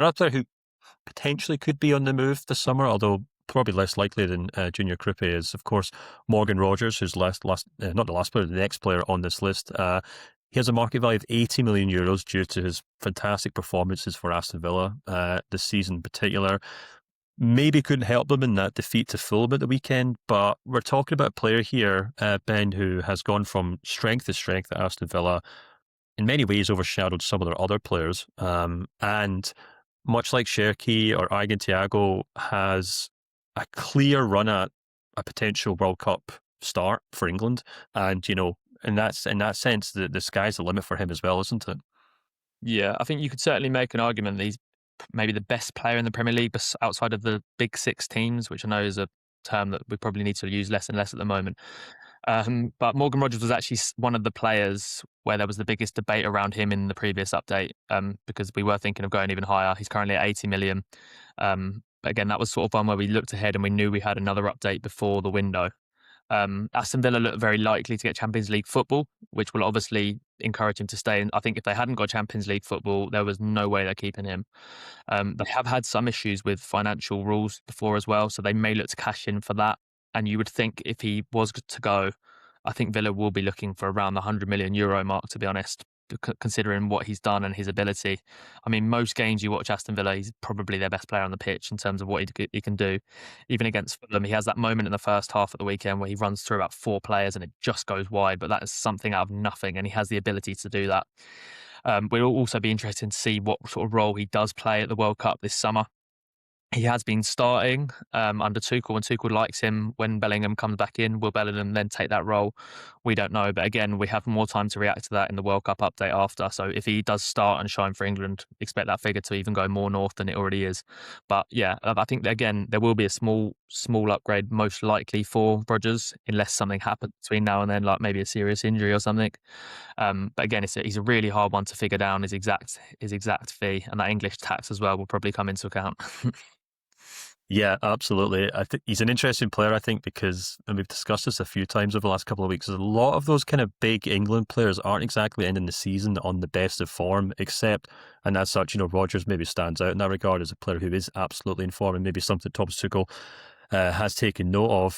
Another player who potentially could be on the move this summer, although probably less likely than Junior Krupe, is, of course, Morgan Rogers, who's not the last player, the next player on this list. He has a market value of €80 million due to his fantastic performances for Aston Villa this season in particular. Maybe couldn't help them in that defeat to Fulham at the weekend, but we're talking about a player here, Ben, who has gone from strength to strength at Aston Villa, in many ways overshadowed some of their other players. And much like Cherki or Igan Thiago, has a clear run at a potential World Cup start for England. And, in that sense, the sky's the limit for him as well, isn't it? Yeah, I think you could certainly make an argument that he's maybe the best player in the Premier League outside of the big six teams, which I know is a term that we probably need to use less and less at the moment. But Morgan Rogers was actually one of the players where there was the biggest debate around him in the previous update, because we were thinking of going even higher. He's currently at 80 million. But again, that was sort of one where we looked ahead and we knew we had another update before the window. Aston Villa look very likely to get Champions League football, which will obviously encourage him to stay. And I think if they hadn't got Champions League football, there was no way they're keeping him. They have had some issues with financial rules before as well, so they may look to cash in for that. And you would think if he was to go, I think Villa will be looking for around the €100 million mark, to be honest, considering what he's done and his ability. I mean, most games you watch Aston Villa, he's probably their best player on the pitch in terms of what he can do. Even against Fulham, he has that moment in the first half at the weekend where he runs through about four players and it just goes wide, but that is something out of nothing, and he has the ability to do that. We'll also be interested to see what sort of role he does play at the World Cup this summer. He has been starting under Tuchel, and Tuchel likes him when Bellingham comes back in. Will Bellingham then take that role? We don't know. But again, we have more time to react to that in the World Cup update after. So if he does start and shine for England, expect that figure to even go more north than it already is. But yeah, I think, again, there will be a small upgrade most likely for Rodgers, unless something happens between now and then, like maybe a serious injury or something. But again, he's a really hard one to figure down his exact fee, and that English tax as well will probably come into account. Yeah, absolutely. I think he's an interesting player, I think, because, and we've discussed this a few times over the last couple of weeks, a lot of those kind of big England players aren't exactly ending the season on the best of form, except, and as such, Rodgers maybe stands out in that regard as a player who is absolutely in form, and maybe something Thomas Tuchel has taken note of.